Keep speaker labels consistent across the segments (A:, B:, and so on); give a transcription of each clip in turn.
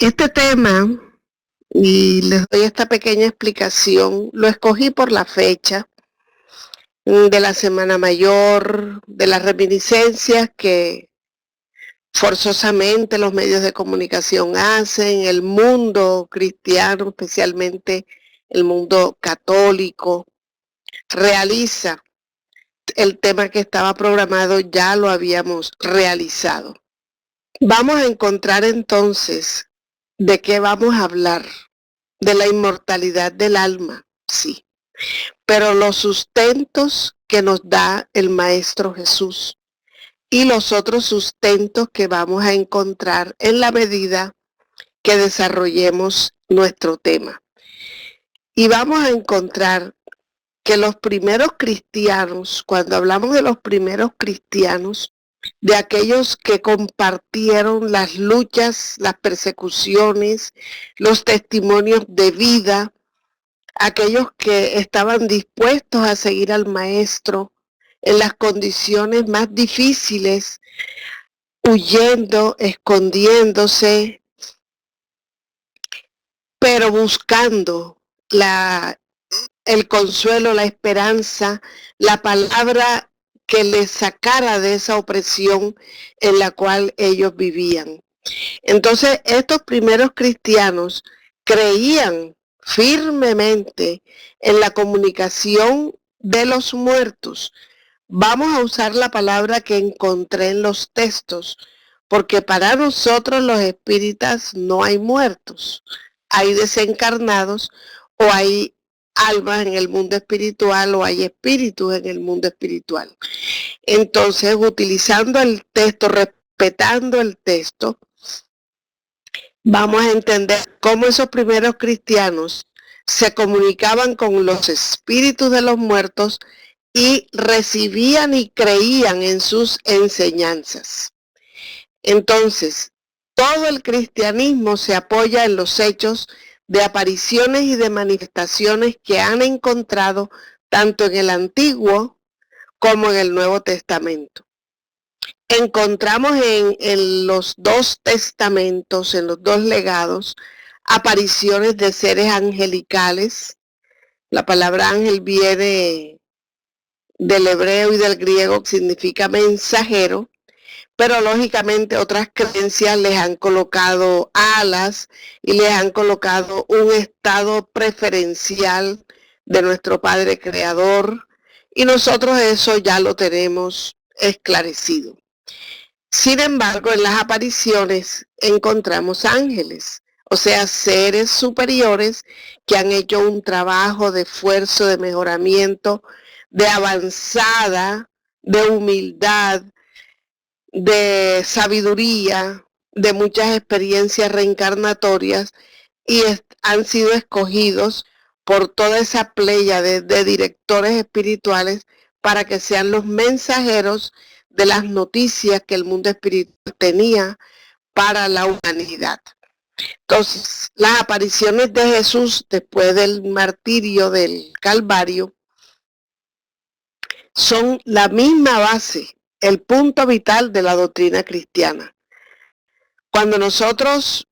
A: Este tema, y les doy esta pequeña explicación, lo escogí por la fecha de la Semana Mayor, de las reminiscencias que forzosamente los medios de comunicación hacen, el mundo cristiano, especialmente el mundo católico, realiza. El tema que estaba programado ya lo habíamos realizado. Vamos a encontrar entonces de qué vamos a hablar. De la inmortalidad del alma, sí, pero los sustentos que nos da el Maestro Jesús y los otros sustentos que vamos a encontrar en la medida que desarrollemos nuestro tema. Y vamos a encontrar que los primeros cristianos, cuando hablamos de los primeros cristianos, de aquellos que compartieron las luchas, las persecuciones, los testimonios de vida, aquellos que estaban dispuestos a seguir al Maestro en las condiciones más difíciles, huyendo, escondiéndose, pero buscando el consuelo, la esperanza, la palabra que les sacara de esa opresión en la cual ellos vivían. Entonces, estos primeros cristianos creían firmemente en la comunicación de los muertos. Vamos a usar la palabra que encontré en los textos, porque para nosotros los espíritas no hay muertos, hay desencarnados o hay almas en el mundo espiritual o hay espíritus en el mundo espiritual. Entonces, utilizando el texto, respetando el texto, vamos a entender cómo esos primeros cristianos se comunicaban con los espíritus de los muertos y recibían y creían en sus enseñanzas. Entonces, todo el cristianismo se apoya en los hechos de apariciones y de manifestaciones que han encontrado tanto en el Antiguo como en el Nuevo Testamento. Encontramos en los dos testamentos, en los dos legados, apariciones de seres angelicales. La palabra ángel viene del hebreo y del griego, que significa mensajero, pero lógicamente otras creencias les han colocado alas y les han colocado un estado preferencial de nuestro Padre Creador, y nosotros eso ya lo tenemos esclarecido. Sin embargo, en las apariciones encontramos ángeles, o sea, seres superiores que han hecho un trabajo de esfuerzo, de mejoramiento, de avanzada, de humildad, de sabiduría, de muchas experiencias reencarnatorias y han sido escogidos por toda esa playa de directores espirituales para que sean los mensajeros de las noticias que el mundo espiritual tenía para la humanidad. Entonces, las apariciones de Jesús después del martirio del Calvario son la misma base, el punto vital de la doctrina cristiana. Cuando nosotros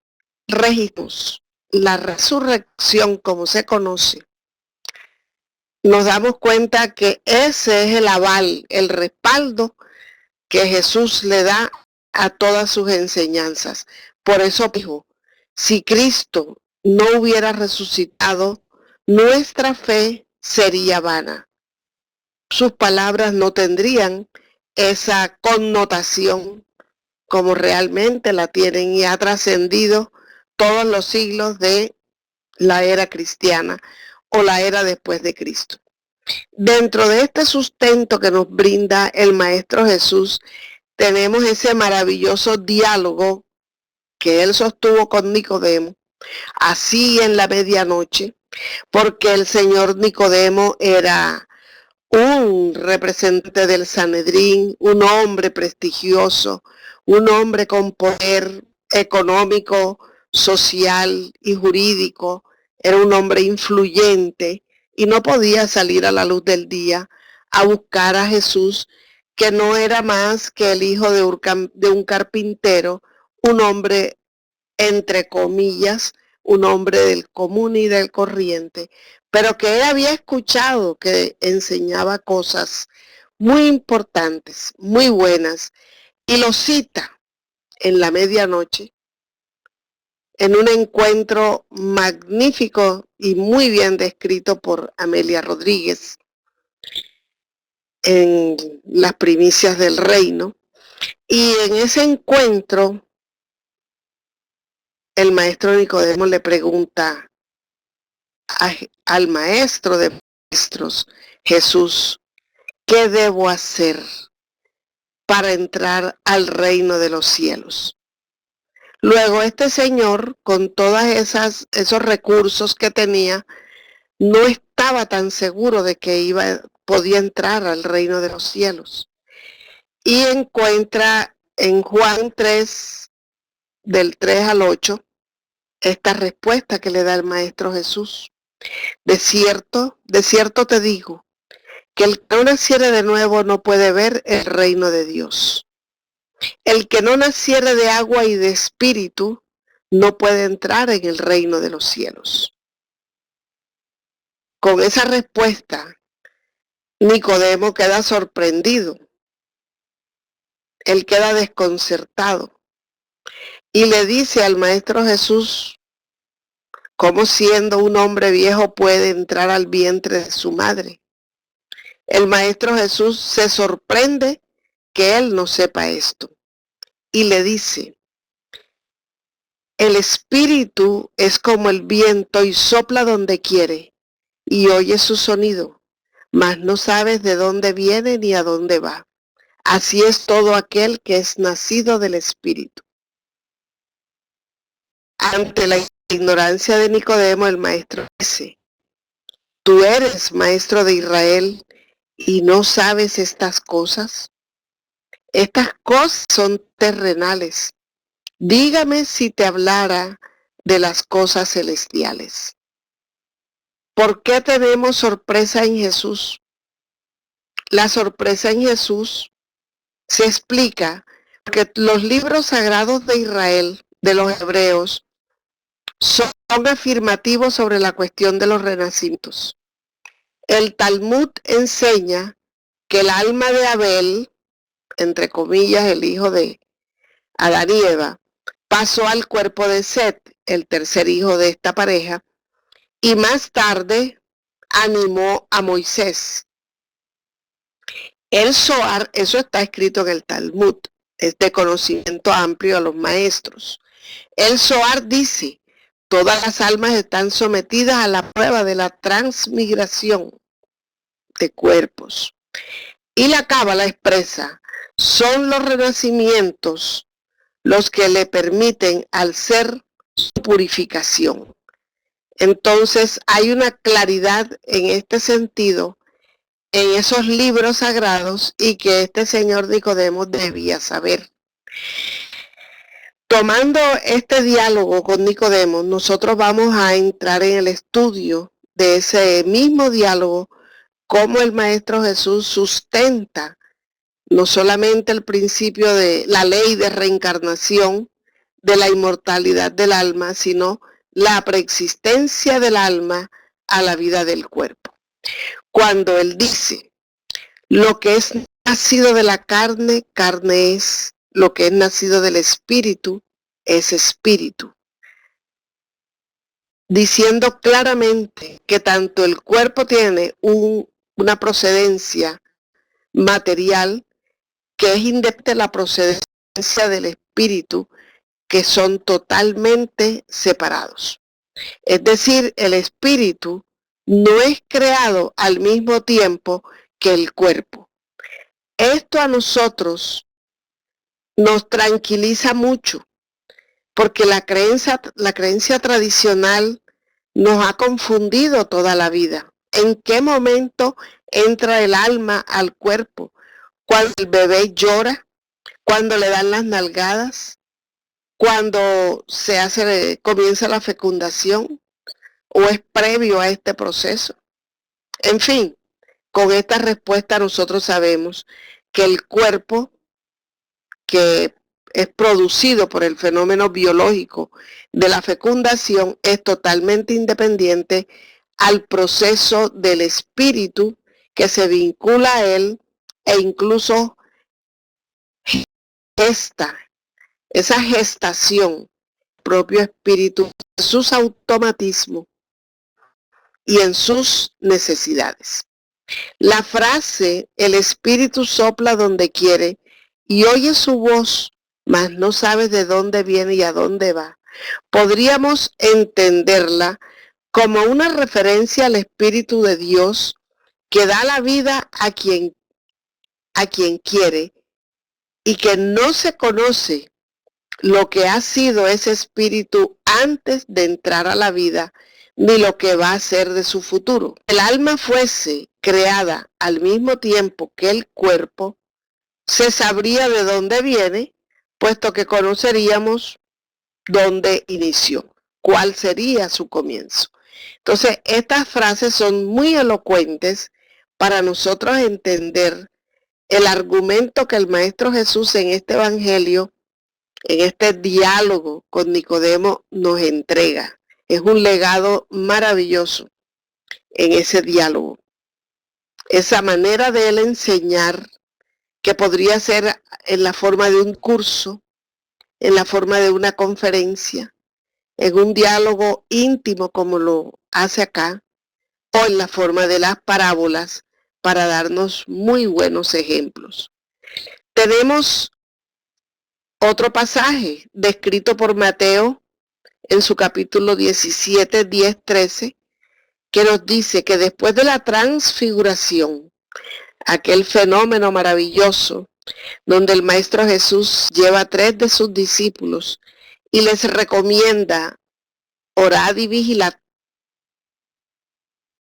A: registramos la resurrección como se conoce, nos damos cuenta que ese es el aval, el respaldo que Jesús le da a todas sus enseñanzas. Por eso dijo, si Cristo no hubiera resucitado, nuestra fe sería vana. Sus palabras no tendrían esa connotación como realmente la tienen y ha trascendido todos los siglos de la era cristiana o la era después de Cristo. Dentro de este sustento que nos brinda el Maestro Jesús, tenemos ese maravilloso diálogo que él sostuvo con Nicodemo, así en la medianoche, porque el señor Nicodemo era un representante del Sanedrín, un hombre prestigioso, un hombre con poder económico, social y jurídico, era un hombre influyente y no podía salir a la luz del día a buscar a Jesús, que no era más que el hijo de un carpintero, un hombre entre comillas, un hombre del común y del corriente, pero que él había escuchado que enseñaba cosas muy importantes, muy buenas, y lo cita en la medianoche, en un encuentro magnífico y muy bien descrito por Amelia Rodríguez en Las Primicias del Reino. Y en ese encuentro, el maestro Nicodemo le pregunta al maestro de maestros, Jesús, ¿qué debo hacer para entrar al reino de los cielos? Luego este señor, con todos esos recursos que tenía, no estaba tan seguro de que podía entrar al reino de los cielos. Y encuentra en Juan 3, del 3 al 8, esta respuesta que le da el Maestro Jesús. De cierto te digo, que el que no naciere de nuevo no puede ver el reino de Dios. El que no naciere de agua y de espíritu no puede entrar en el reino de los cielos. Con esa respuesta, Nicodemo queda sorprendido. Él queda desconcertado y le dice al Maestro Jesús, ¿cómo siendo un hombre viejo puede entrar al vientre de su madre? El Maestro Jesús se sorprende que él no sepa esto y le dice, el espíritu es como el viento y sopla donde quiere y oye su sonido, mas no sabes de dónde viene ni a dónde va. Así es todo aquel que es nacido del espíritu. Ante la ignorancia de Nicodemo, el maestro dice, ¿tú eres maestro de Israel y no sabes estas cosas? Estas cosas son terrenales. Dígame si te hablara de las cosas celestiales. ¿Por qué tenemos sorpresa en Jesús? La sorpresa en Jesús se explica porque los libros sagrados de Israel, de los hebreos, son afirmativos sobre la cuestión de los renacimientos. El Talmud enseña que el alma de Abel, entre comillas, el hijo de Adán y Eva, pasó al cuerpo de Set, el tercer hijo de esta pareja, y más tarde animó a Moisés. El Zohar, eso está escrito en el Talmud, es de conocimiento amplio a los maestros. El Zohar dice, todas las almas están sometidas a la prueba de la transmigración de cuerpos. Y la Cábala expresa, son los renacimientos los que le permiten al ser su purificación. Entonces hay una claridad en este sentido en esos libros sagrados y que este señor Nicodemo debía saber. Tomando este diálogo con Nicodemo, nosotros vamos a entrar en el estudio de ese mismo diálogo, cómo el Maestro Jesús sustenta no solamente el principio de la ley de reencarnación, de la inmortalidad del alma, sino la preexistencia del alma a la vida del cuerpo. Cuando él dice, lo que es nacido de la carne, carne es, lo que es nacido del espíritu, es espíritu. Diciendo claramente que tanto el cuerpo tiene una procedencia material, que es independiente de la procedencia del espíritu, que son totalmente separados. Es decir, el espíritu no es creado al mismo tiempo que el cuerpo. Esto a nosotros nos tranquiliza mucho, porque la creencia tradicional nos ha confundido toda la vida. ¿En qué momento entra el alma al cuerpo? Cuando el bebé llora, cuando le dan las nalgadas, cuando comienza la fecundación, o es previo a este proceso. En fin, con esta respuesta nosotros sabemos que el cuerpo, que es producido por el fenómeno biológico de la fecundación, es totalmente independiente al proceso del espíritu que se vincula a él e incluso esa gestación, propio espíritu, sus automatismos y en sus necesidades. La frase, el espíritu sopla donde quiere y oye su voz, mas no sabes de dónde viene y a dónde va, podríamos entenderla como una referencia al Espíritu de Dios que da la vida a quien quiere y que no se conoce lo que ha sido ese espíritu antes de entrar a la vida, ni lo que va a ser de su futuro. Si el alma fuese creada al mismo tiempo que el cuerpo, se sabría de dónde viene, puesto que conoceríamos dónde inició, cuál sería su comienzo. Entonces, estas frases son muy elocuentes para nosotros entender el argumento que el Maestro Jesús en este Evangelio, en este diálogo con Nicodemo, nos entrega. Es un legado maravilloso en ese diálogo. Esa manera de él enseñar, que podría ser en la forma de un curso, en la forma de una conferencia, en un diálogo íntimo como lo hace acá, o en la forma de las parábolas, para darnos muy buenos ejemplos. Tenemos otro pasaje descrito por Mateo en su capítulo 17, 10, 13, que nos dice que después de la transfiguración, aquel fenómeno maravilloso donde el Maestro Jesús lleva a 3 de sus discípulos y les recomienda orad y vigilad.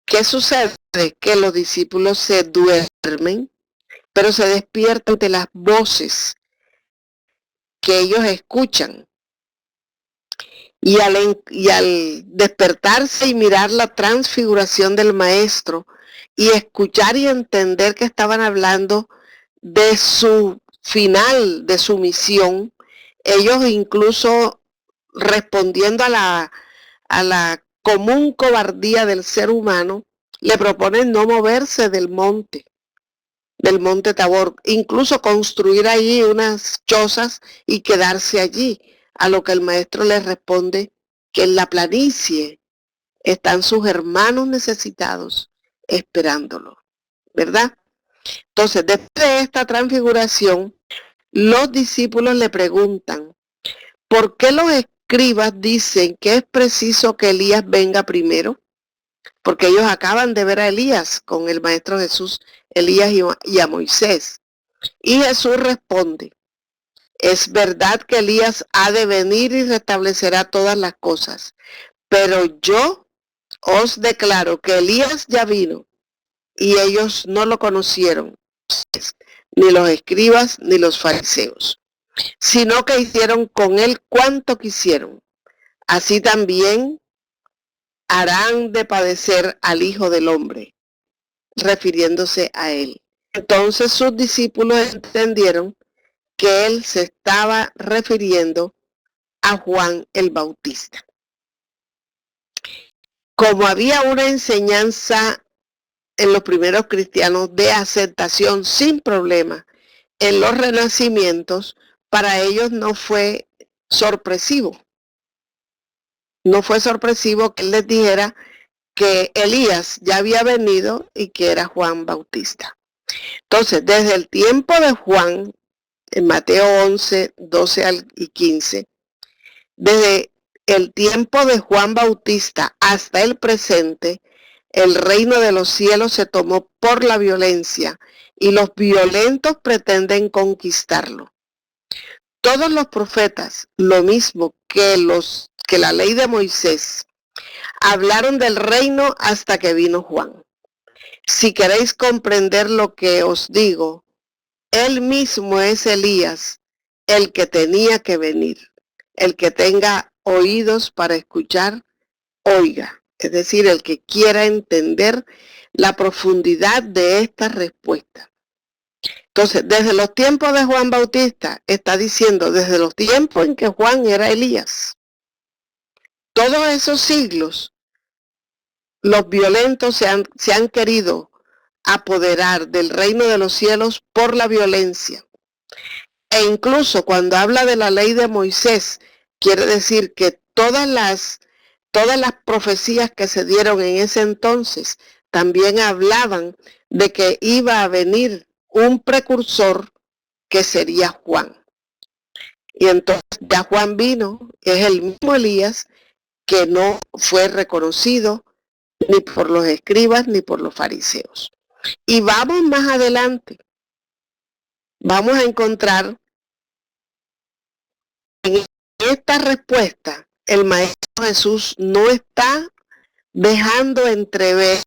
A: ¿Qué sucede? Que los discípulos se duermen, pero se despiertan de las voces que ellos escuchan. Y al despertarse y mirar la transfiguración del Maestro y escuchar y entender que estaban hablando de su final, de su misión, ellos incluso respondiendo a la común cobardía del ser humano, le proponen no moverse del monte Tabor, incluso construir allí unas chozas y quedarse allí, a lo que el Maestro les responde que en la planicie están sus hermanos necesitados esperándolo, ¿verdad? Entonces, después de esta transfiguración, los discípulos le preguntan, ¿por qué los escribas dicen que es preciso que Elías venga primero? Porque ellos acaban de ver a Elías con el Maestro Jesús, Elías y a Moisés. Y Jesús responde, es verdad que Elías ha de venir y restablecerá todas las cosas, pero yo os declaro que Elías ya vino y ellos no lo conocieron, ni los escribas ni los fariseos, sino que hicieron con él cuanto quisieron. Así también harán de padecer al Hijo del Hombre, refiriéndose a él. Entonces sus discípulos entendieron que él se estaba refiriendo a Juan el Bautista. Como había una enseñanza en los primeros cristianos de aceptación sin problema en los renacimientos, para ellos no fue sorpresivo. No fue sorpresivo que él les dijera que Elías ya había venido y que era Juan Bautista. Entonces, desde el tiempo de Juan, en Mateo 11, 12 y 15, desde el tiempo de Juan Bautista hasta el presente, el reino de los cielos se tomó por la violencia y los violentos pretenden conquistarlo. Todos los profetas, lo mismo que la ley de Moisés, hablaron del reino hasta que vino Juan. Si queréis comprender lo que os digo, él mismo es Elías, el que tenía que venir. El que tenga oídos para escuchar, oiga. Es decir, el que quiera entender la profundidad de esta respuesta. Entonces, desde los tiempos de Juan Bautista, está diciendo desde los tiempos en que Juan era Elías. Todos esos siglos, los violentos se han querido apoderar del reino de los cielos por la violencia. E incluso cuando habla de la ley de Moisés, quiere decir que todas las profecías que se dieron en ese entonces también hablaban de que iba a venir un precursor que sería Juan. Y entonces ya Juan vino, es el mismo Elías que no fue reconocido ni por los escribas ni por los fariseos. Y vamos más adelante, vamos a encontrar en esta respuesta, el Maestro Jesús no está dejando entrever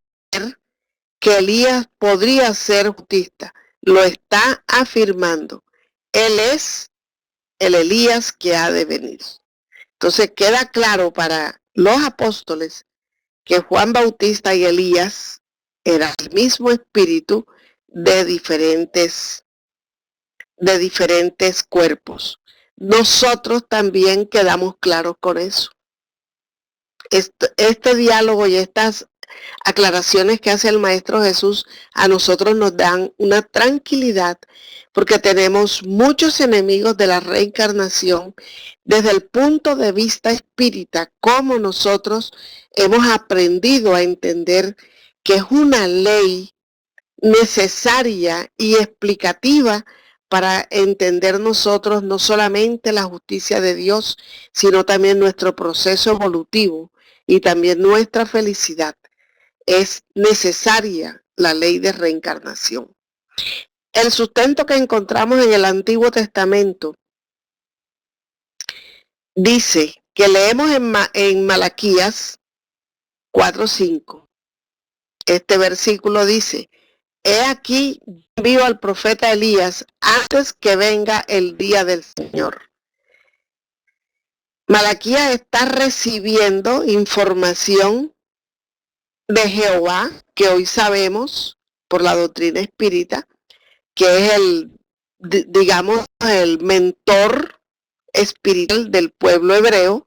A: que Elías podría ser bautista, lo está afirmando. Él es el Elías que ha de venir. Entonces queda claro para los apóstoles que Juan Bautista y Elías eran el mismo espíritu de diferentes cuerpos. Nosotros también quedamos claros con eso. Este diálogo y estas aclaraciones que hace el Maestro Jesús a nosotros nos dan una tranquilidad porque tenemos muchos enemigos de la reencarnación desde el punto de vista espírita, como nosotros hemos aprendido a entender que es una ley necesaria y explicativa para entender nosotros no solamente la justicia de Dios, sino también nuestro proceso evolutivo y también nuestra felicidad. Es necesaria la ley de reencarnación. El sustento que encontramos en el Antiguo Testamento dice que leemos en Malaquías 4:5. Este versículo dice: he aquí envío al profeta Elías antes que venga el día del Señor. Malaquías está recibiendo información de Jehová, que hoy sabemos por la doctrina espírita, que es el mentor espiritual del pueblo hebreo,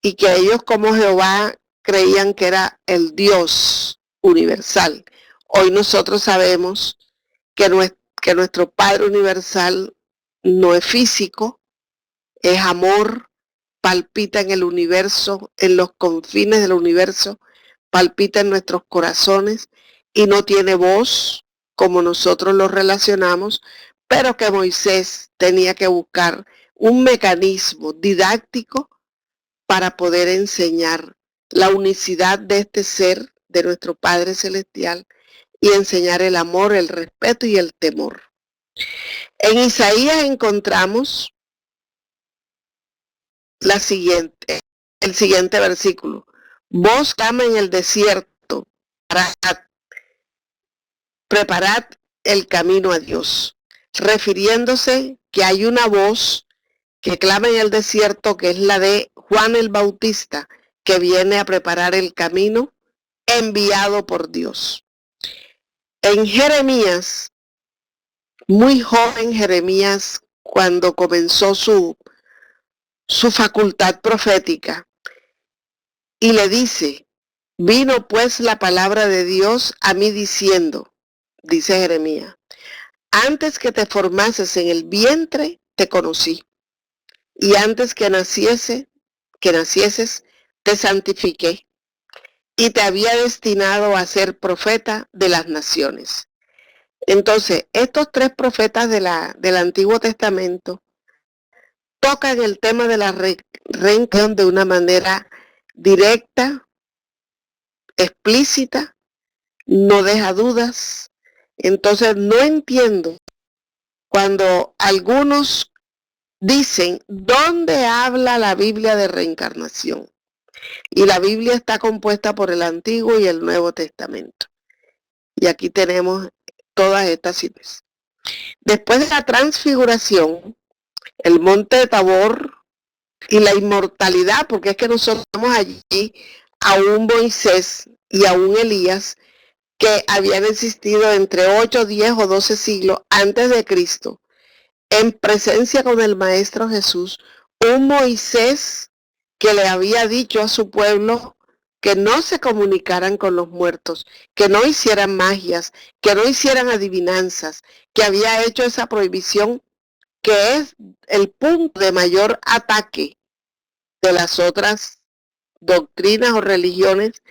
A: y que ellos como Jehová creían que era el Dios universal. Hoy nosotros sabemos que nuestro Padre universal no es físico, es amor, palpita en el universo, en los confines del universo, palpita en nuestros corazones y no tiene voz como nosotros lo relacionamos, pero que Moisés tenía que buscar un mecanismo didáctico para poder enseñar la unicidad de este ser, de nuestro Padre Celestial, y enseñar el amor, el respeto y el temor. En Isaías encontramos el siguiente versículo: vos clama en el desierto, preparad el camino a Dios, refiriéndose que hay una voz que clama en el desierto, que es la de Juan el Bautista, que viene a preparar el camino enviado por Dios. En Jeremías, muy joven Jeremías, cuando comenzó su facultad profética, y le dice: vino pues la palabra de Dios a mí diciendo, dice Jeremías, antes que te formases en el vientre, te conocí, y antes que nacieses, te santifiqué, y te había destinado a ser profeta de las naciones. Entonces, estos tres profetas del Antiguo Testamento tocan el tema de la reencarnación de una manera directa, explícita, no deja dudas. Entonces, no entiendo cuando algunos dicen, ¿dónde habla la Biblia de reencarnación? Y la Biblia está compuesta por el Antiguo y el Nuevo Testamento. Y aquí tenemos todas estas citas. Después de la transfiguración, el monte de Tabor y la inmortalidad, porque es que nosotros estamos allí a un Moisés y a un Elías que habían existido entre 8, 10 o 12 siglos antes de Cristo, en presencia con el Maestro Jesús, un Moisés que le había dicho a su pueblo que no se comunicaran con los muertos, que no hicieran magias, que no hicieran adivinanzas, que había hecho esa prohibición que es el punto de mayor ataque de las otras doctrinas o religiones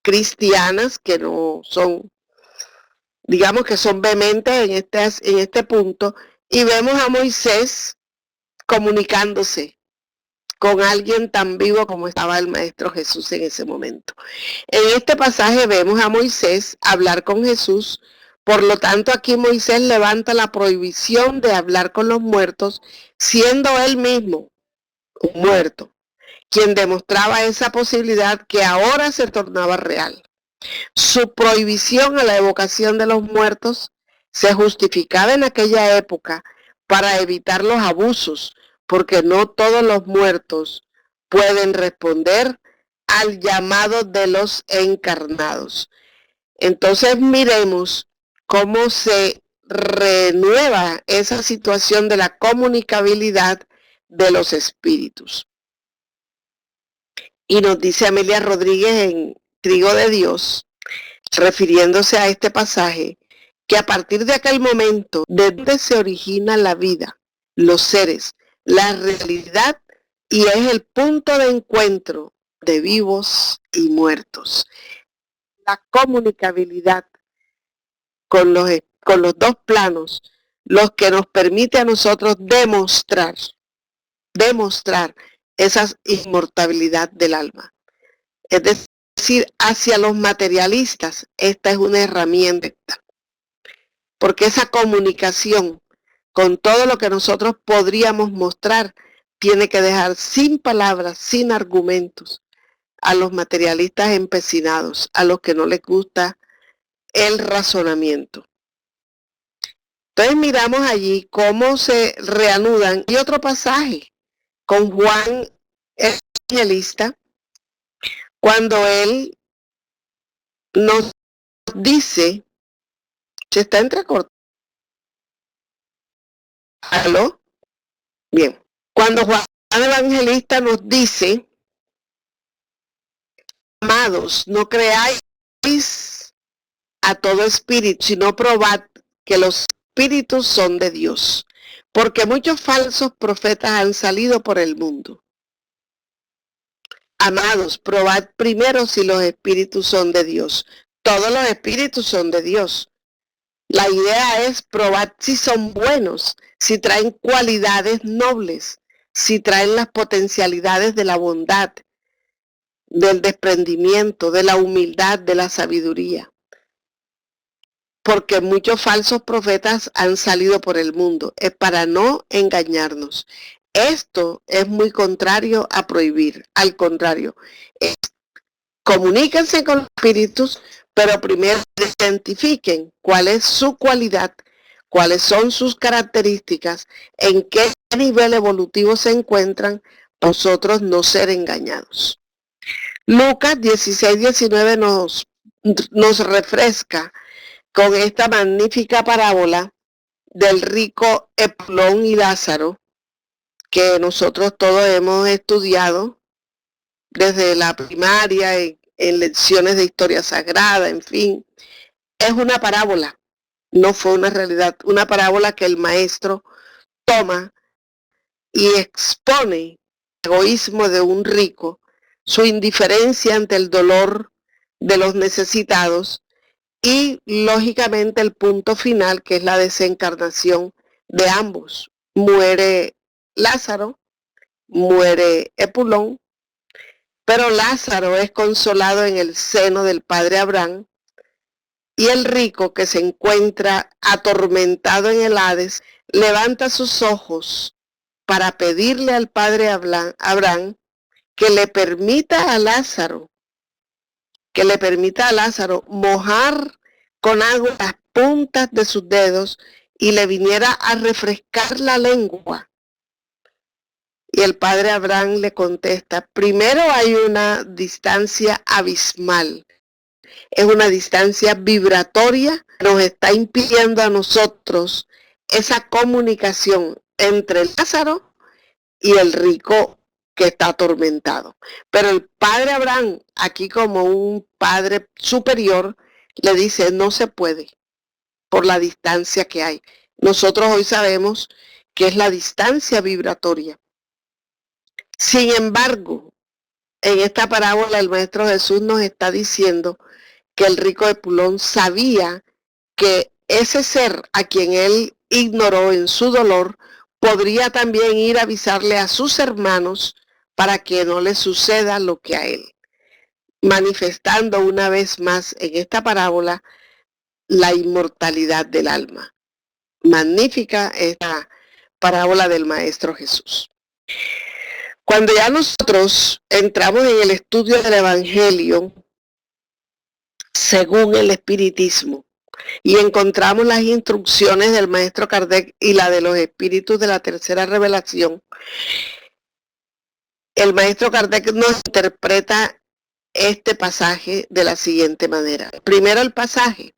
A: cristianas que no son, digamos que son vehementes en este punto, y vemos a Moisés comunicándose con alguien tan vivo como estaba el Maestro Jesús en ese momento. En este pasaje vemos a Moisés hablar con Jesús, por lo tanto aquí Moisés levanta la prohibición de hablar con los muertos, siendo él mismo un muerto, quien demostraba esa posibilidad que ahora se tornaba real. Su prohibición a la evocación de los muertos se justificaba en aquella época para evitar los abusos, porque no todos los muertos pueden responder al llamado de los encarnados. Entonces miremos cómo se renueva esa situación de la comunicabilidad de los espíritus. Y nos dice Amelia Rodríguez en Trigo de Dios, refiriéndose a este pasaje, que a partir de aquel momento, de donde se origina la vida, los seres, la realidad, y es el punto de encuentro de vivos y muertos. La comunicabilidad con los dos planos, los que nos permite a nosotros demostrar esa inmortalidad del alma. Es decir, hacia los materialistas, esta es una herramienta, porque esa comunicación con todo lo que nosotros podríamos mostrar tiene que dejar sin palabras, sin argumentos, a los materialistas empecinados, a los que no les gusta el razonamiento. Entonces miramos allí cómo se reanudan. Y otro pasaje con Juan el Evangelista, cuando él nos dice, se está entrecortando. ¿Aló? Bien. Cuando Juan el Evangelista nos dice, amados, no creáis a todo espíritu, sino probad que los espíritus son de Dios, porque muchos falsos profetas han salido por el mundo. Amados, probad primero si los espíritus son de Dios. Todos los espíritus son de Dios. La idea es probar si son buenos, si traen cualidades nobles, si traen las potencialidades de la bondad, del desprendimiento, de la humildad, de la sabiduría. Porque muchos falsos profetas han salido por el mundo. Es para no engañarnos. Esto es muy contrario a prohibir. Al contrario, comuníquense con los espíritus, pero primero identifiquen cuál es su cualidad, cuáles son sus características, en qué nivel evolutivo se encuentran, para nosotros no ser engañados. Lucas 16-19 nos refresca con esta magnífica parábola del rico Epulón y Lázaro, que nosotros todos hemos estudiado desde la primaria, en lecciones de historia sagrada, en fin. Es una parábola, no fue una realidad, una parábola que el maestro toma y expone el egoísmo de un rico, su indiferencia ante el dolor de los necesitados y lógicamente el punto final, que es la desencarnación de ambos. Muere Lázaro, muere Epulón, pero Lázaro es consolado en el seno del padre Abraham, y el rico, que se encuentra atormentado en el Hades, levanta sus ojos para pedirle al padre Abraham que le permita a Lázaro mojar con agua las puntas de sus dedos y le viniera a refrescar la lengua. Y el padre Abraham le contesta, primero hay una distancia abismal es una distancia vibratoria que nos está impidiendo a nosotros esa comunicación entre Lázaro y el rico que está atormentado. Pero el padre Abraham, aquí como un padre superior, le dice, no se puede por la distancia que hay. Nosotros hoy sabemos que es la distancia vibratoria. Sin embargo, en esta parábola el Maestro Jesús nos está diciendo que el rico de Pulón sabía que ese ser a quien él ignoró en su dolor podría también ir a avisarle a sus hermanos para que no le suceda lo que a él, manifestando una vez más en esta parábola la inmortalidad del alma. Magnífica esta parábola del Maestro Jesús. Cuando ya nosotros entramos en el estudio del Evangelio según el espiritismo y encontramos las instrucciones del Maestro Kardec y la de los espíritus de la tercera revelación, el Maestro Kardec nos interpreta este pasaje de la siguiente manera. Primero el pasaje: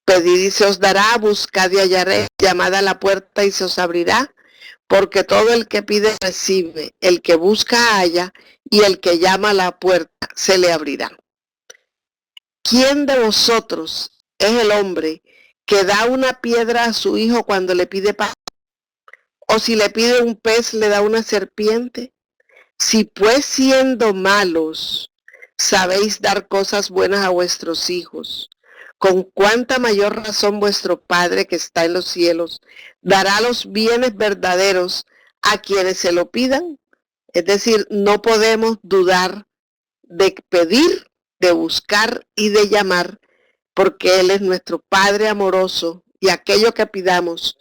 A: pedid y se os dará, buscad y hallaréis, llamad a la puerta y se os abrirá, porque todo el que pide recibe, el que busca halla, y el que llama a la puerta se le abrirá. ¿Quién de vosotros es el hombre que da una piedra a su hijo cuando le pide pan? ¿O si le pide un pez le da una serpiente? Si pues siendo malos sabéis dar cosas buenas a vuestros hijos, con cuánta mayor razón vuestro Padre que está en los cielos dará los bienes verdaderos a quienes se lo pidan. Es decir, no podemos dudar de pedir, de buscar y de llamar, porque Él es nuestro Padre amoroso, y aquello que pidamos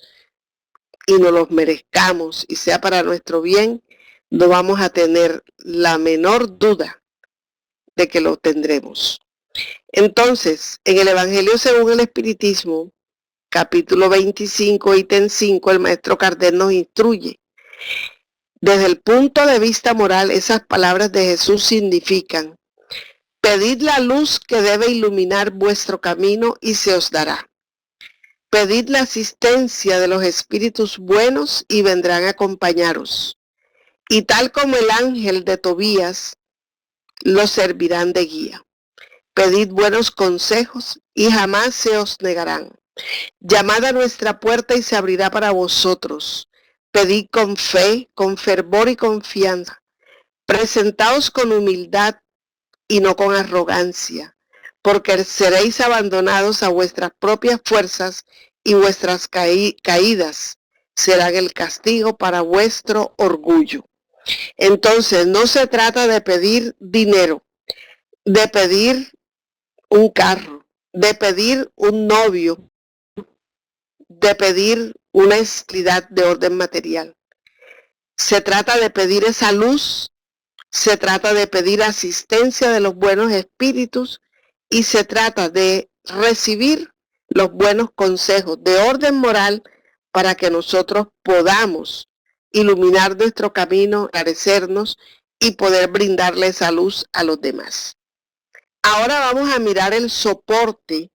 A: y nos los merezcamos y sea para nuestro bien, no vamos a tener la menor duda de que lo tendremos. Entonces, en el Evangelio según el Espiritismo, capítulo 25, ítem 5, el Maestro Kardec nos instruye. Desde el punto de vista moral, esas palabras de Jesús significan: pedid la luz que debe iluminar vuestro camino y se os dará. Pedid la asistencia de los espíritus buenos y vendrán a acompañaros. Y tal como el ángel de Tobías, los servirán de guía. Pedid buenos consejos y jamás se os negarán. Llamad a nuestra puerta y se abrirá para vosotros. Pedid con fe, con fervor y confianza. Presentaos con humildad y no con arrogancia, porque seréis abandonados a vuestras propias fuerzas y vuestras caídas serán el castigo para vuestro orgullo. Entonces, no se trata de pedir dinero, de pedir un carro, de pedir un novio, de pedir una estabilidad de orden material. Se trata de pedir esa luz, se trata de pedir asistencia de los buenos espíritus y se trata de recibir los buenos consejos de orden moral para que nosotros podamos iluminar nuestro camino, esclarecernos y poder brindarle esa luz a los demás. Ahora vamos a mirar el soporte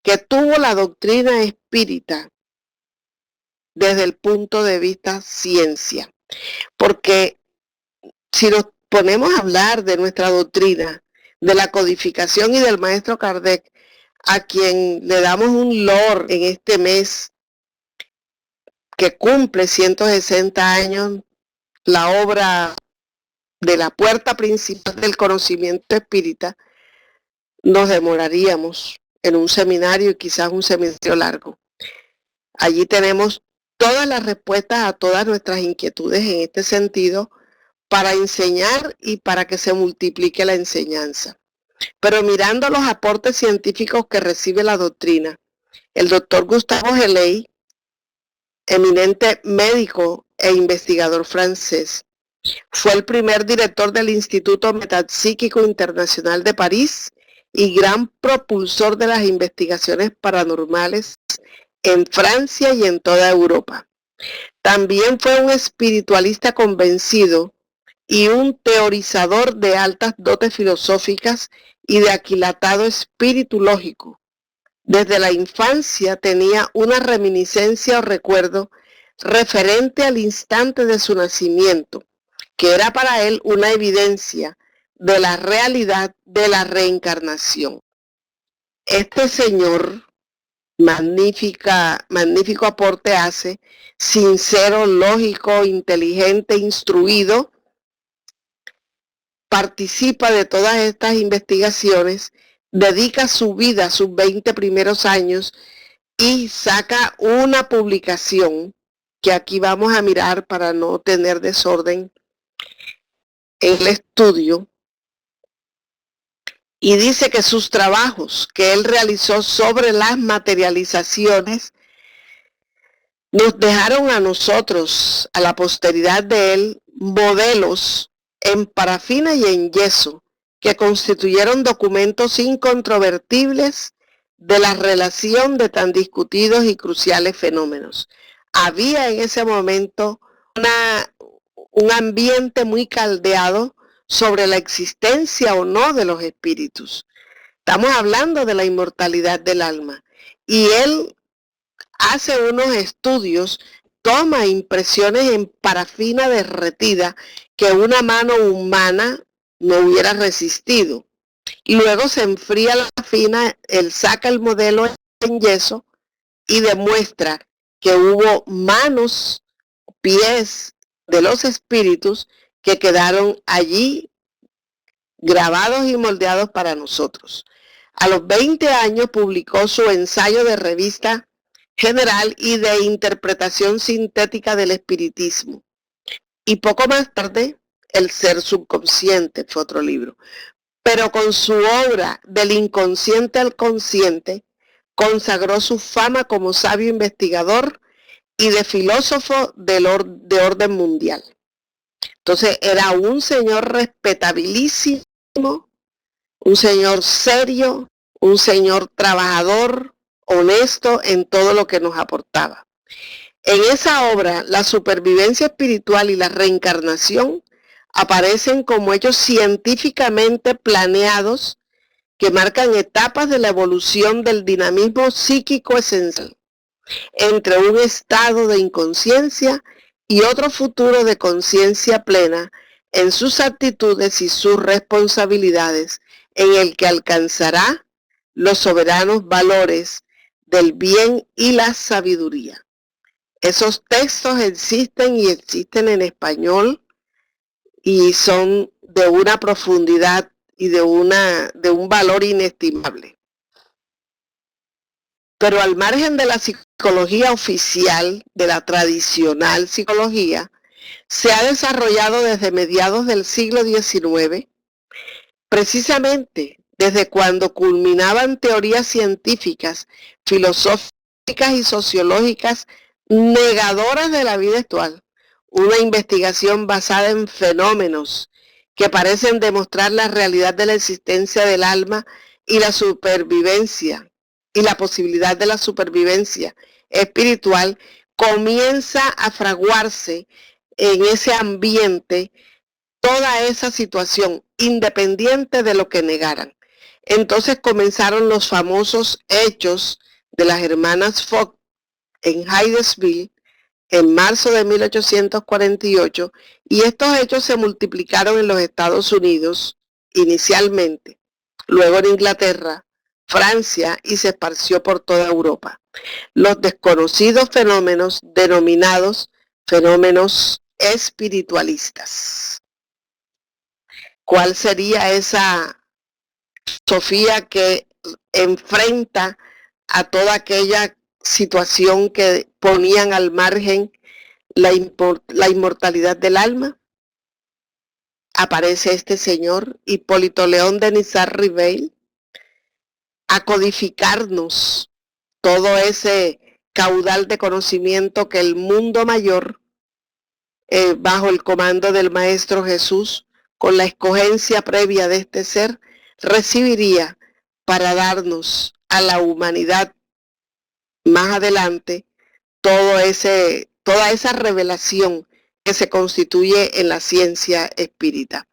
A: que tuvo la doctrina espírita desde el punto de vista ciencia. Porque si nos ponemos a hablar de nuestra doctrina, de la codificación y del Maestro Kardec, a quien le damos un loor en este mes que cumple 160 años, la obra de la puerta principal del conocimiento espírita, nos demoraríamos en un seminario y quizás un seminario largo. Allí tenemos todas las respuestas a todas nuestras inquietudes en este sentido para enseñar y para que se multiplique la enseñanza. Pero mirando los aportes científicos que recibe la doctrina, el doctor Gustave Heley, eminente médico e investigador francés, fue el primer director del Instituto Metapsíquico Internacional de París y gran propulsor de las investigaciones paranormales en Francia y en toda Europa. También fue un espiritualista convencido y un teorizador de altas dotes filosóficas y de aquilatado espíritu lógico. Desde la infancia tenía una reminiscencia o recuerdo referente al instante de su nacimiento, que era para él una evidencia de la realidad de la reencarnación. Este señor, magnífico aporte hace, sincero, lógico, inteligente, instruido, participa de todas estas investigaciones, dedica su vida, sus 20 primeros años, y saca una publicación que aquí vamos a mirar para no tener desorden en el estudio, y dice que sus trabajos que él realizó sobre las materializaciones nos dejaron a nosotros, a la posteridad de él, modelos en parafina y en yeso que constituyeron documentos incontrovertibles de la relación de tan discutidos y cruciales fenómenos. Había en ese momento un ambiente muy caldeado sobre la existencia o no de los espíritus. Estamos hablando de la inmortalidad del alma. Y él hace unos estudios, toma impresiones en parafina derretida que una mano humana no hubiera resistido. Y luego se enfría la parafina, él saca el modelo en yeso y demuestra que hubo manos, pies de los espíritus que quedaron allí grabados y moldeados para nosotros. A los 20 años publicó su ensayo de revista general y de interpretación sintética del espiritismo. Y poco más tarde, El ser subconsciente fue otro libro. Pero con su obra Del inconsciente al consciente, consagró su fama como sabio investigador y de filósofo de orden mundial. Entonces era un señor respetabilísimo, un señor serio, un señor trabajador, honesto en todo lo que nos aportaba. En esa obra, la supervivencia espiritual y la reencarnación aparecen como hechos científicamente planeados que marcan etapas de la evolución del dinamismo psíquico esencial entre un estado de inconsciencia y otro futuro de conciencia plena en sus actitudes y sus responsabilidades, en el que alcanzará los soberanos valores del bien y la sabiduría. Esos textos existen y existen en español y son de una profundidad y de un valor inestimable. Pero al margen de la psicología oficial, de la tradicional psicología, se ha desarrollado desde mediados del siglo XIX, precisamente desde cuando culminaban teorías científicas, filosóficas y sociológicas negadoras de la vida actual, una investigación basada en fenómenos que parecen demostrar la realidad de la existencia del alma y la supervivencia, y la posibilidad de la supervivencia espiritual, comienza a fraguarse en ese ambiente toda esa situación, independiente de lo que negaran. Entonces comenzaron los famosos hechos de las hermanas Fox en Hydesville en marzo de 1848, y estos hechos se multiplicaron en los Estados Unidos inicialmente, luego en Inglaterra, Francia, y se esparció por toda Europa. Los desconocidos fenómenos denominados fenómenos espiritualistas. ¿Cuál sería esa Sofía que enfrenta a toda aquella situación que ponían al margen la inmortalidad del alma? Aparece este señor, Hipólito León de Nizar-Ribeil, a codificarnos todo ese caudal de conocimiento que el mundo mayor, bajo el comando del Maestro Jesús, con la escogencia previa de este ser, recibiría para darnos a la humanidad más adelante toda esa revelación que se constituye en la ciencia espírita.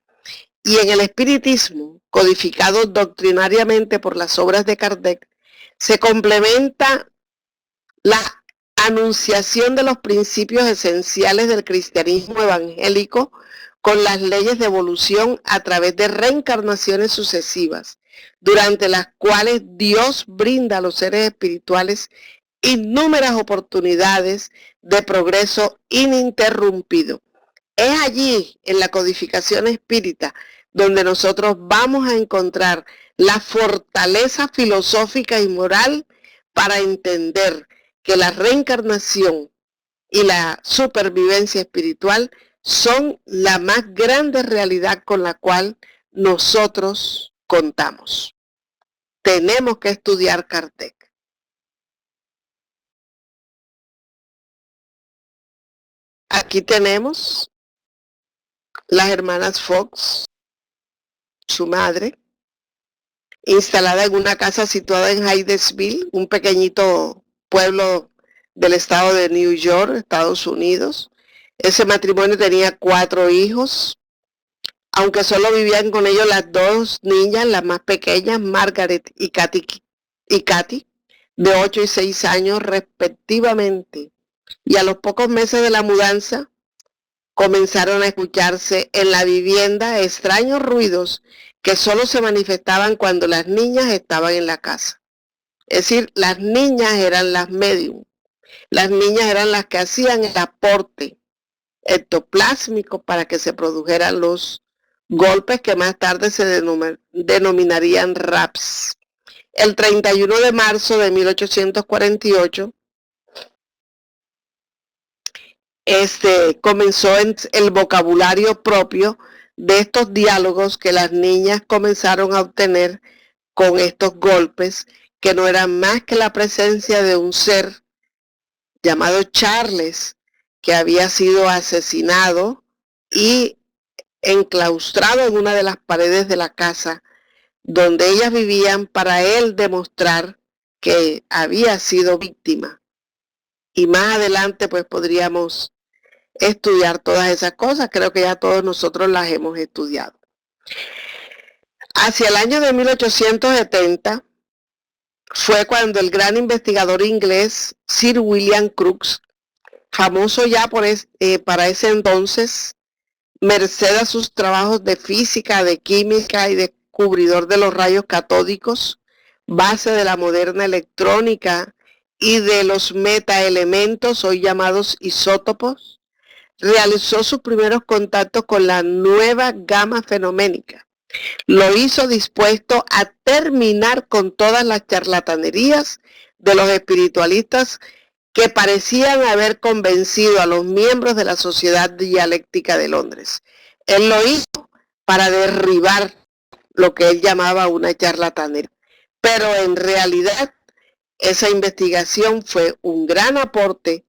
A: Y en el espiritismo, codificado doctrinariamente por las obras de Kardec, se complementa la anunciación de los principios esenciales del cristianismo evangélico con las leyes de evolución a través de reencarnaciones sucesivas, durante las cuales Dios brinda a los seres espirituales innúmeras oportunidades de progreso ininterrumpido. Es allí, en la codificación espírita, donde nosotros vamos a encontrar la fortaleza filosófica y moral para entender que la reencarnación y la supervivencia espiritual son la más grande realidad con la cual nosotros contamos. Tenemos que estudiar Kardec. Aquí tenemos las hermanas Fox, su madre, instalada en una casa situada en Hydesville, un pequeñito pueblo del estado de New York, Estados Unidos. Ese matrimonio tenía 4 hijos, aunque solo vivían con ellos las 2 niñas, las más pequeñas, Margaret y Katy, de 8 y 6 años respectivamente. Y a los pocos meses de la mudanza, comenzaron a escucharse en la vivienda extraños ruidos que solo se manifestaban cuando las niñas estaban en la casa. Es decir, las niñas eran las medium, las niñas eran las que hacían el aporte ectoplásmico para que se produjeran los golpes que más tarde se denominarían RAPS. El 31 de marzo de 1848, comenzó el vocabulario propio de estos diálogos que las niñas comenzaron a obtener con estos golpes, que no eran más que la presencia de un ser llamado Charles, que había sido asesinado y enclaustrado en una de las paredes de la casa donde ellas vivían, para él demostrar que había sido víctima. Y más adelante pues podríamos estudiar todas esas cosas. Creo que ya todos nosotros las hemos estudiado. Hacia el año de 1870 fue cuando el gran investigador inglés Sir William Crookes, famoso ya para ese entonces, merced a sus trabajos de física, de química y descubridor de los rayos catódicos, base de la moderna electrónica y de los metaelementos hoy llamados isótopos, realizó sus primeros contactos con la nueva gama fenoménica. Lo hizo dispuesto a terminar con todas las charlatanerías de los espiritualistas que parecían haber convencido a los miembros de la Sociedad Dialéctica de Londres. Él lo hizo para derribar lo que él llamaba una charlatanería. Pero en realidad esa investigación fue un gran aporte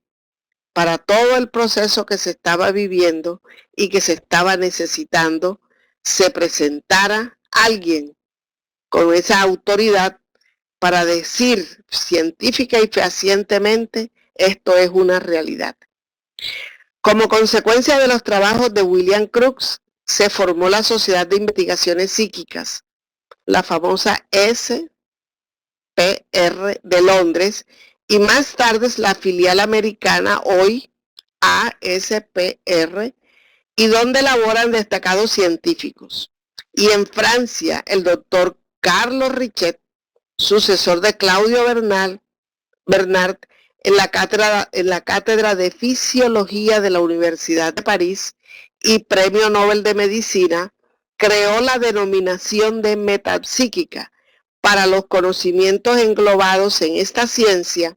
A: para todo el proceso que se estaba viviendo y que se estaba necesitando, se presentara alguien con esa autoridad para decir científica y fehacientemente, esto es una realidad. Como consecuencia de los trabajos de William Crookes, se formó la Sociedad de Investigaciones Psíquicas, la famosa SPR de Londres, y más tarde es la filial americana, hoy ASPR, y donde laboran destacados científicos. Y en Francia, el doctor Carlos Richet, sucesor de Claudio Bernard, en la cátedra de Fisiología de la Universidad de París y Premio Nobel de Medicina, creó la denominación de metapsíquica para los conocimientos englobados en esta ciencia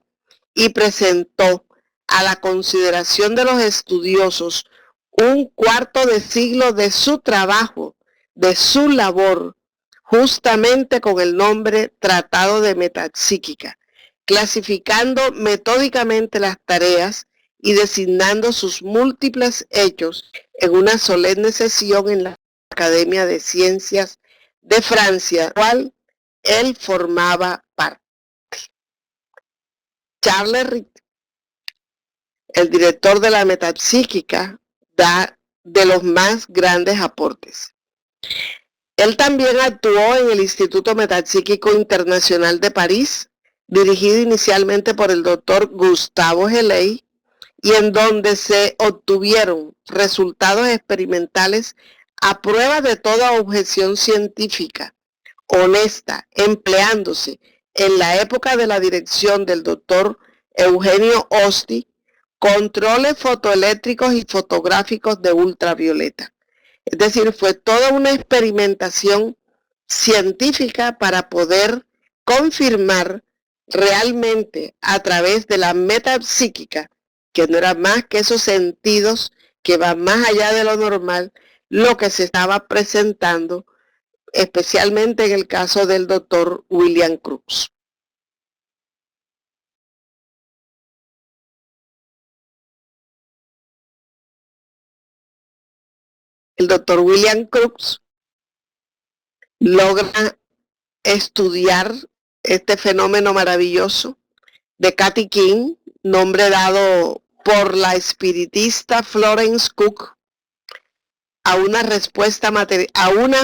A: y presentó a la consideración de los estudiosos un cuarto de siglo de su trabajo, de su labor, justamente con el nombre Tratado de Metapsíquica, clasificando metódicamente las tareas y designando sus múltiples hechos en una solemne sesión en la Academia de Ciencias de Francia, cual él formaba parte. Charles Ritt, el director de la metapsíquica, da de los más grandes aportes. Él también actuó en el Instituto Metapsíquico Internacional de París, dirigido inicialmente por el doctor Gustavo Geley, y en donde se obtuvieron resultados experimentales a prueba de toda objeción científica, honesta, empleándose en la época de la dirección del doctor Eugenio Osti, controles fotoeléctricos y fotográficos de ultravioleta. Es decir, fue toda una experimentación científica para poder confirmar realmente a través de la metapsíquica, que no era más que esos sentidos que van más allá de lo normal, lo que se estaba presentando, especialmente en el caso del doctor William Crookes. El doctor William Crookes logra estudiar este fenómeno maravilloso de Kathy King, nombre dado por la espiritista Florence Cook, a una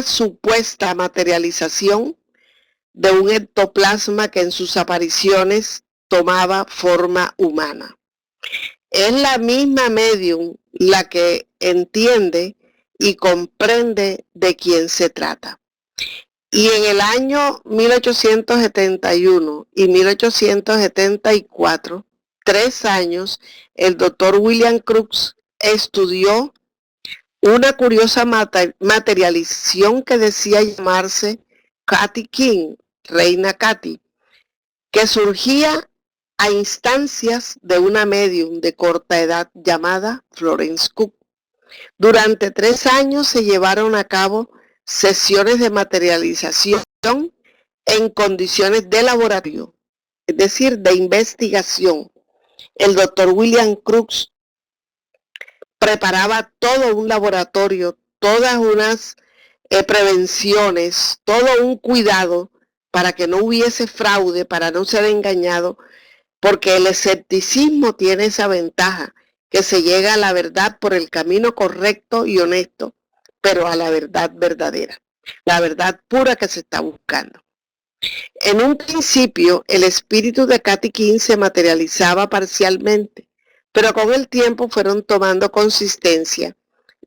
A: supuesta materialización de un ectoplasma que en sus apariciones tomaba forma humana. Es la misma medium la que entiende y comprende de quién se trata. Y en el año 1871 y 1874, 3 años, el doctor William Crookes estudió una curiosa materialización que decía llamarse Kathy King, Reina Kathy, que surgía a instancias de una medium de corta edad llamada Florence Cook. Durante 3 años se llevaron a cabo sesiones de materialización en condiciones de laboratorio, es decir, de investigación. El doctor William Crookes preparaba todo un laboratorio, todas unas prevenciones, todo un cuidado para que no hubiese fraude, para no ser engañado, porque el escepticismo tiene esa ventaja, que se llega a la verdad por el camino correcto y honesto, pero a la verdad verdadera, la verdad pura que se está buscando. En un principio, el espíritu de Kathy King se materializaba parcialmente, pero con el tiempo fueron tomando consistencia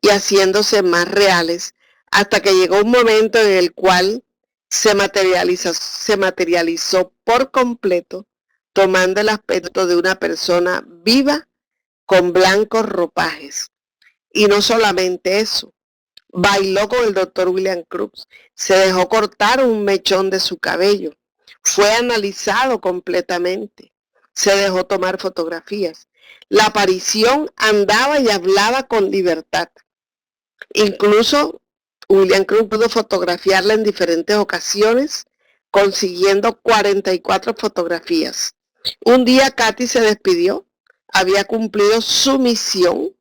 A: y haciéndose más reales, hasta que llegó un momento en el cual se materializó por completo, tomando el aspecto de una persona viva con blancos ropajes. Y no solamente eso, bailó con el doctor William Crookes, se dejó cortar un mechón de su cabello, fue analizado completamente, se dejó tomar fotografías. La aparición andaba y hablaba con libertad. Incluso William Crookes pudo fotografiarla en diferentes ocasiones, consiguiendo 44 fotografías. Un día Kathy se despidió, había cumplido su misión.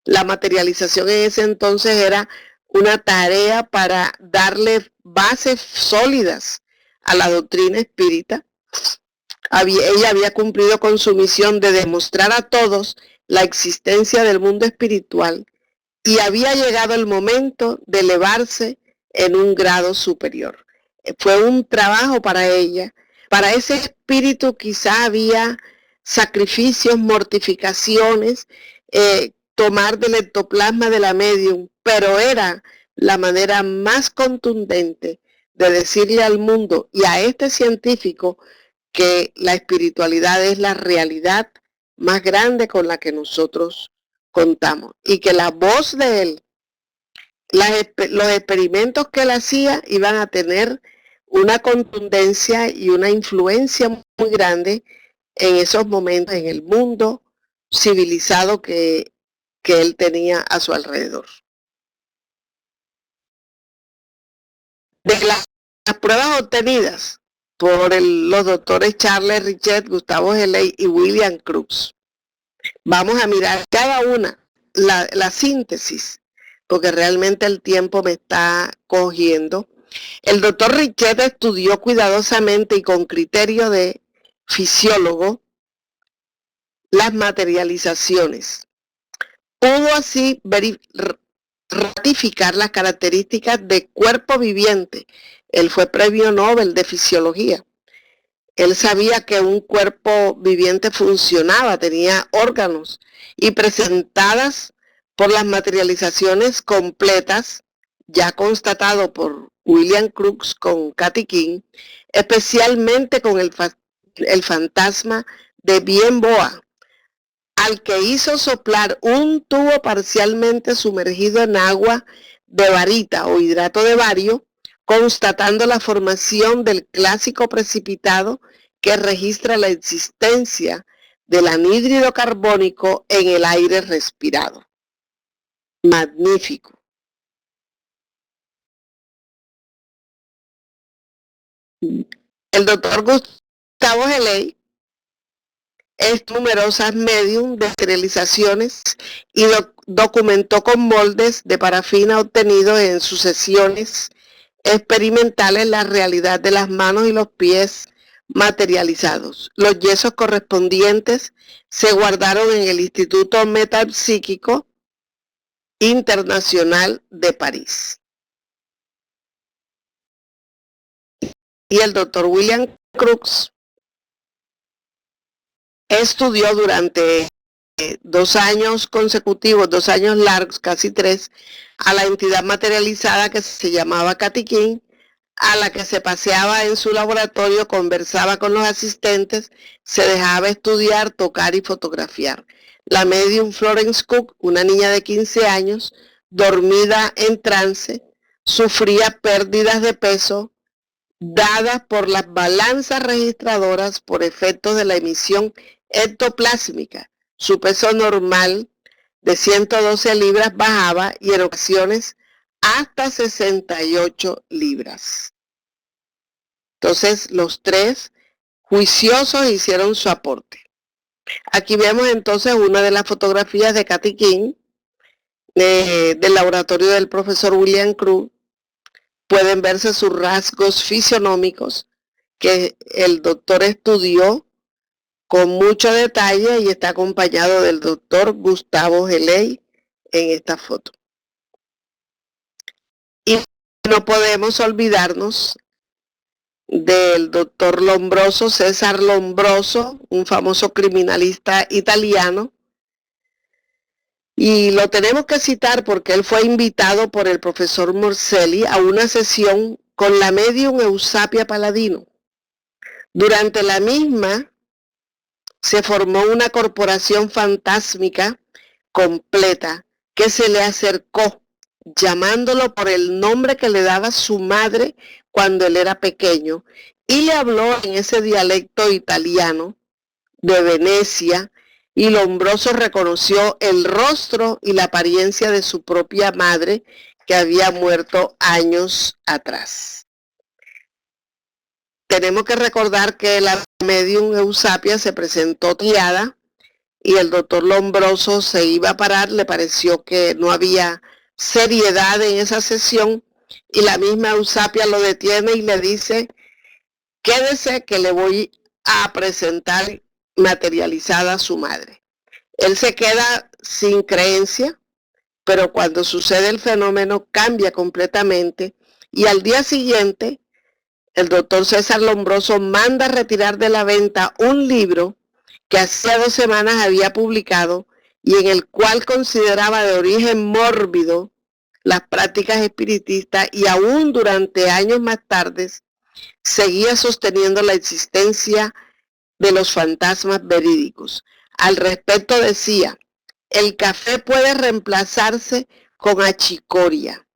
A: La materialización en ese entonces era una tarea para darle bases sólidas a la doctrina espírita. Ella había cumplido con su misión de demostrar a todos la existencia del mundo espiritual y había llegado el momento de elevarse en un grado superior. Fue un trabajo para ella. Para ese espíritu quizá había sacrificios, mortificaciones, tomar del ectoplasma de la medium, pero era la manera más contundente de decirle al mundo y a este científico que la espiritualidad es la realidad más grande con la que nosotros contamos y que la voz de él, los experimentos que él hacía iban a tener una contundencia y una influencia muy grande en esos momentos en el mundo civilizado que él tenía a su alrededor. De las pruebas obtenidas por los doctores Charles Richet, Gustavo Geley y William Crookes, vamos a mirar cada una, la síntesis, porque realmente el tiempo me está cogiendo. El doctor Richet estudió cuidadosamente y con criterio de fisiólogo las materializaciones. Pudo así ratificar las características de cuerpo viviente. Él fue premio Nobel de Fisiología. Él sabía que un cuerpo viviente funcionaba, tenía órganos y presentadas por las materializaciones completas, ya constatado por William Crookes con Kathy King, especialmente con el fantasma de Bien Boa, al que hizo soplar un tubo parcialmente sumergido en agua de barita o hidrato de bario, constatando la formación del clásico precipitado que registra la existencia del anhídrido carbónico en el aire respirado. Magnífico. El doctor Gustavo Geley es numerosas medium de esterilizaciones y documentó con moldes de parafina obtenidos en sus sesiones experimentales la realidad de las manos y los pies materializados. Los yesos correspondientes se guardaron en el Instituto Metapsíquico Internacional de París. Y el doctor William Crookes estudió durante 2 años consecutivos, 2 años largos, casi 3, a la entidad materializada que se llamaba Kathy King, a la que se paseaba en su laboratorio, conversaba con los asistentes, se dejaba estudiar, tocar y fotografiar. La medium Florence Cook, una niña de 15 años, dormida en trance, sufría pérdidas de peso dadas por las balanzas registradoras por efectos de la emisión ectoplásmica. Su peso normal de 112 libras bajaba y en ocasiones hasta 68 libras. Entonces los 3 juiciosos hicieron su aporte. Aquí vemos entonces una de las fotografías de Kathy King del laboratorio del profesor William Crookes. Pueden verse sus rasgos fisionómicos que el doctor estudió con mucho detalle y está acompañado del doctor Gustavo Geley en esta foto. Y no podemos olvidarnos del doctor Lombroso, César Lombroso, un famoso criminalista italiano. Y lo tenemos que citar porque él fue invitado por el profesor Morselli a una sesión con la medium Eusapia Paladino. Durante la misma se formó una corporación fantásmica completa que se le acercó llamándolo por el nombre que le daba su madre cuando él era pequeño y le habló en ese dialecto italiano de Venecia y Lombroso reconoció el rostro y la apariencia de su propia madre que había muerto años atrás. Tenemos que recordar que la medium Eusapia se presentó guiada y el doctor Lombroso se iba a parar, le pareció que no había seriedad en esa sesión y la misma Eusapia lo detiene y le dice, quédese que le voy a presentar materializada a su madre. Él se queda sin creencia, pero cuando sucede el fenómeno cambia completamente y al día siguiente el doctor César Lombroso manda retirar de la venta un libro que hacía 2 semanas había publicado y en el cual consideraba de origen mórbido las prácticas espiritistas y aún durante años más tarde seguía sosteniendo la existencia de los fantasmas verídicos. Al respecto decía, el café puede reemplazarse con achicoria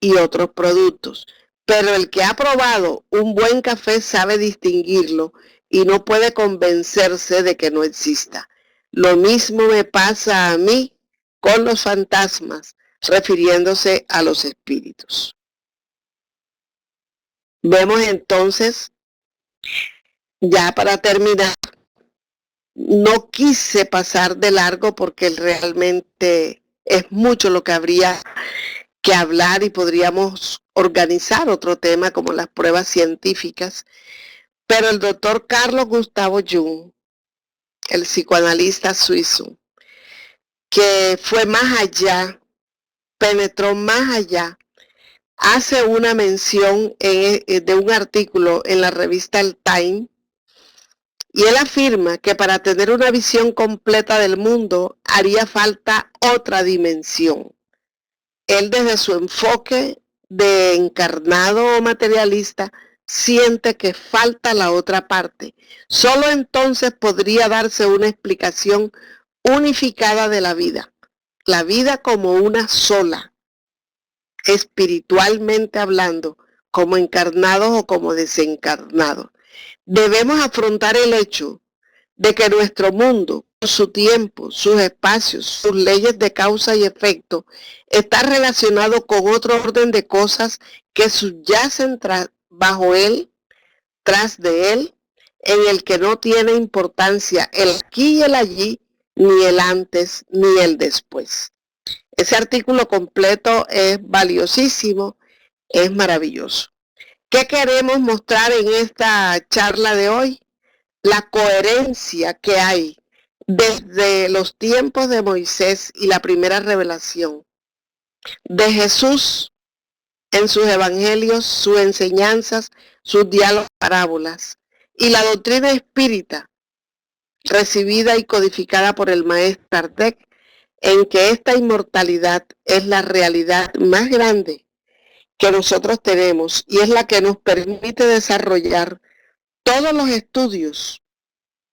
A: y otros productos, pero el que ha probado un buen café sabe distinguirlo y no puede convencerse de que no exista. Lo mismo me pasa a mí con los fantasmas, refiriéndose a los espíritus. Vemos entonces, ya para terminar, no quise pasar de largo porque realmente es mucho lo que habría que hablar y podríamos organizar otro tema como las pruebas científicas, pero el doctor Carlos Gustavo Jung, el psicoanalista suizo, que fue más allá penetró más allá. Hace una mención de un artículo en la revista El Time, y él afirma que para tener una visión completa del mundo haría falta otra dimensión. Él, desde su enfoque de encarnado o materialista, siente que falta la otra parte. Solo entonces podría darse una explicación unificada de la vida como una sola, espiritualmente hablando, como encarnados o como desencarnados. Debemos afrontar el hecho de que nuestro mundo, su tiempo, sus espacios, sus leyes de causa y efecto, está relacionado con otro orden de cosas que subyacen bajo él, tras de él, en el que no tiene importancia el aquí y el allí, ni el antes, ni el después. Ese artículo completo es valiosísimo, es maravilloso. ¿Qué queremos mostrar en esta charla de hoy? La coherencia que hay desde los tiempos de Moisés y la primera revelación, de Jesús en sus evangelios, sus enseñanzas, sus diálogos, parábolas, y la doctrina espírita recibida y codificada por el maestro Kardec, en que esta inmortalidad es la realidad más grande que nosotros tenemos y es la que nos permite desarrollar todos los estudios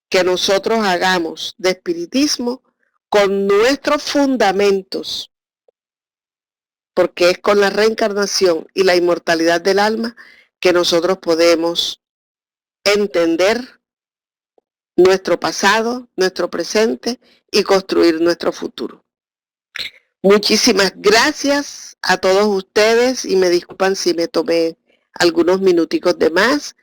A: que nosotros hagamos de espiritismo con nuestros fundamentos, porque es con la reencarnación y la inmortalidad del alma que nosotros podemos entender nuestro pasado, nuestro presente y construir nuestro futuro. Muchísimas gracias a todos ustedes y me disculpan si me tomé algunos minuticos de más.